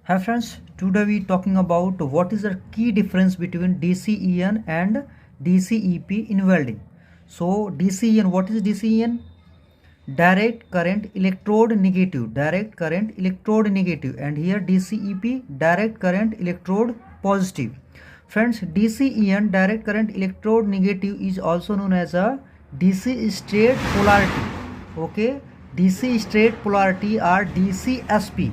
Hi friends, today we talking about what is the key difference between DCEN and DCEP in welding. So DCEN, what is DCEN? Direct current electrode negative, direct current electrode negative, and here DCEP, direct current electrode positive. Friends, DCEN, direct current electrode negative, is also known as a DC straight polarity. Okay, DC straight polarity or DCSP.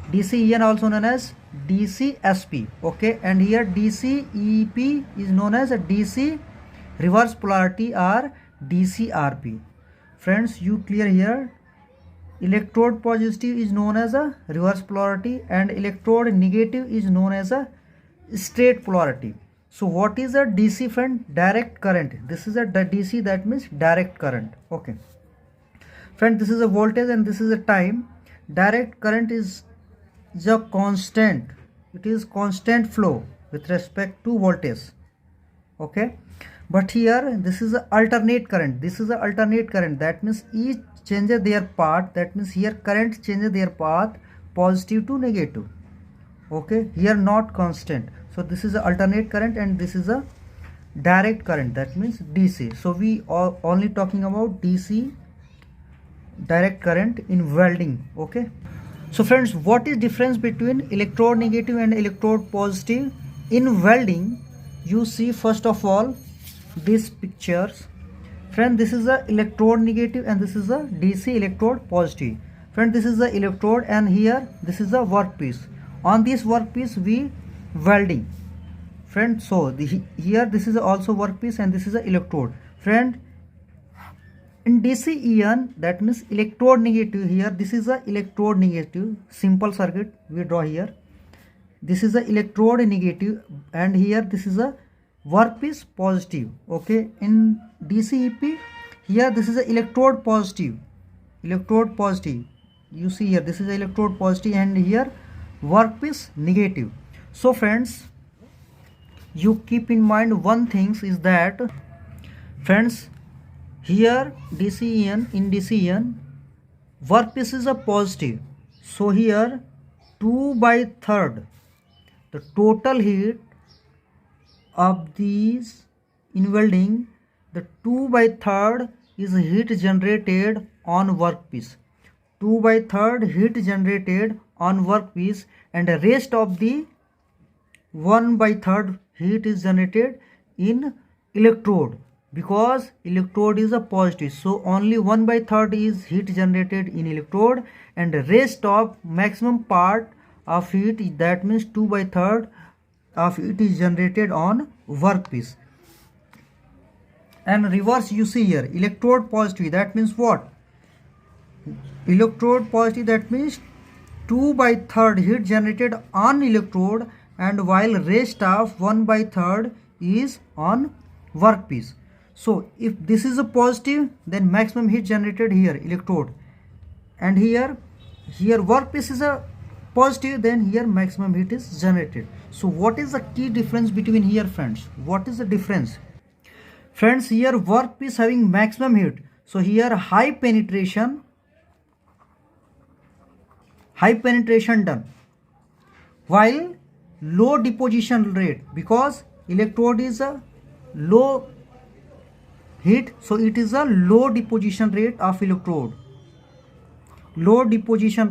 DCEN also known as DCSP. Okay, and here DCEP is known as a DC reverse polarity or DCRP. Friends, you clear here? Electrode positive is known as a reverse polarity and electrode negative is known as a straight polarity. So what is a DC, friend? Direct current. This is a DC, that means direct current. Okay, friend, this is a voltage and this is a time. Direct current is a constant. It is constant flow with respect to voltage. Okay, but here this is a alternate current. This is a alternate current, that means each changes their path. That means here current changes their path positive to negative. Okay, here not constant. So this is a alternate current and this is a direct current, that means DC. So we are only talking about DC direct current in welding. Okay, so friends, what is difference between electrode negative and electrode positive in welding? You see, first of all, these pictures. Friend, this is a electrode negative and this is a DC electrode positive. Friend, this is the electrode and here this is a workpiece. On this workpiece we welding. Friend, so here this is also workpiece and this is a electrode. Friend, in DCEN, that means electrode negative, here this is a electrode negative, simple circuit we draw here. This is a electrode negative and here this is a workpiece positive. Okay, in DCEP, here this is a electrode positive, electrode positive. You see here this is a electrode positive and here workpiece negative. So friends, you keep in mind one thing is that, friends, here DCEN, in DCEN, workpiece is a positive. So here 2/3, the total heat of these in welding, the 2/3 is heat generated on workpiece. 2/3 heat generated on workpiece and the rest of the 1/3 heat is generated in electrode, because electrode is a positive. So only 1/3 is heat generated in electrode and the rest of maximum part of heat, that means 2/3 of it is generated on workpiece. And reverse, you see here electrode positive, that means what? Electrode positive, that means 2/3 heat generated on electrode and while rest of 1/3 is on workpiece. So if this is a positive, then maximum heat generated here electrode, and here workpiece is a positive, then here maximum heat is generated. So what is the key difference between here, friends? What is the difference? Friends, here workpiece having maximum heat, so here high penetration done, while low deposition rate, because electrode is a low heat, so it is a low deposition rate of electrode, low deposition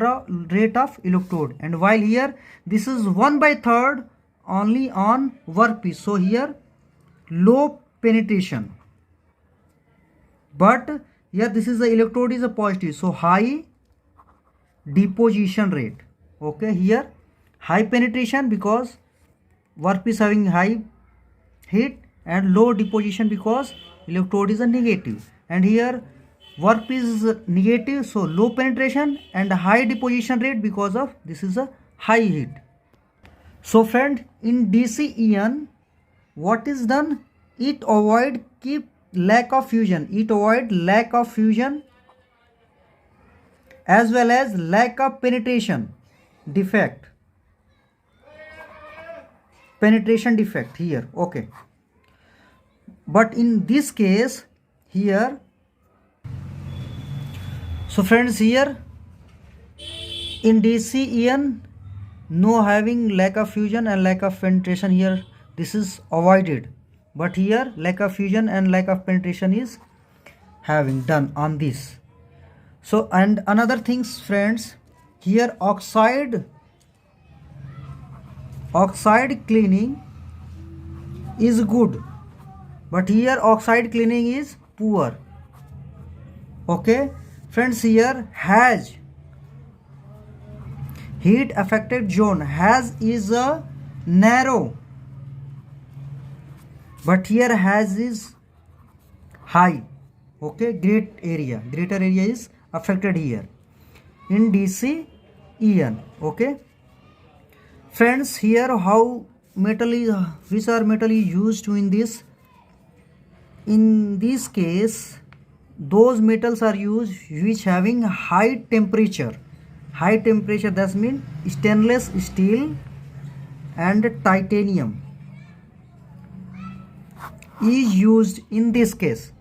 rate of electrode, and while here this is 1/3 only on workpiece, so here low penetration, but here this is the electrode is a positive, so high deposition rate. Okay, here high penetration because workpiece having high heat, and low deposition because electrode is a negative, and here workpiece is negative, so low penetration and high deposition rate because of this is a high heat. So friend, in DCEN, what is done? It avoid keep lack of fusion, it avoid lack of fusion as well as lack of penetration defect, here. Okay, but in this case here, so friends, here in DCEN no having lack of fusion and lack of penetration here, this is avoided, but here lack of fusion and lack of penetration is having done on this. So and another things friends, here oxide cleaning is good, but here oxide cleaning is poor. Okay friends, here has heat affected zone, has is a narrow, but here has is high. Okay, greater area is affected here in DCEN. Okay friends, here how metal is, which are metal is used to in this case, those metals are used which having high temperature. That means stainless steel and titanium is used in this case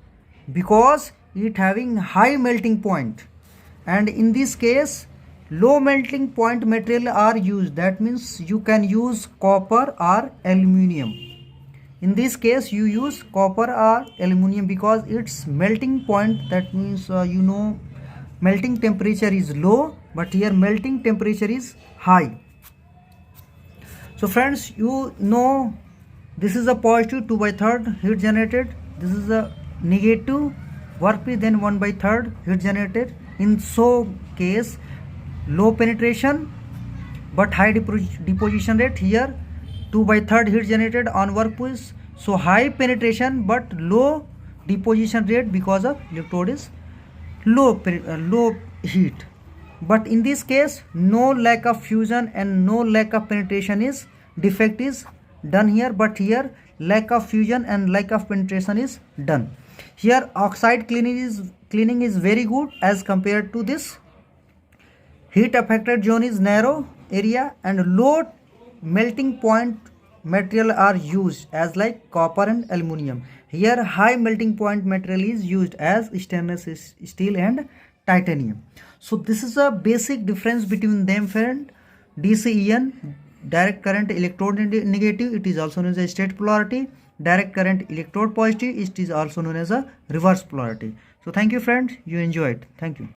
because it having high melting point, and in this case low melting point material are used. That means you can use copper or aluminium. In this case you use copper or aluminium because its melting point, that means melting temperature is low, but here melting temperature is high. So friends, this is a positive 2/3 heat generated, this is a negative workpiece, then 1/3 heat generated. In so case low penetration but high deposition rate, here 2/3 heat generated on workpiece, so high penetration but low deposition rate because of electrode is low heat. But in this case no lack of fusion and no lack of penetration is defect is done here, but here lack of fusion and lack of penetration is done. Here oxide cleaning is very good as compared to this. Heat affected zone is narrow area and low melting point material are used as like copper and aluminium. Here high melting point material is used as stainless steel and titanium. So this is a basic difference between them friend. DCEN, direct current electrode negative, it is also known as a straight polarity. Direct current electrode positive, it is also known as a reverse polarity. So thank you friends, you enjoyed. Thank you.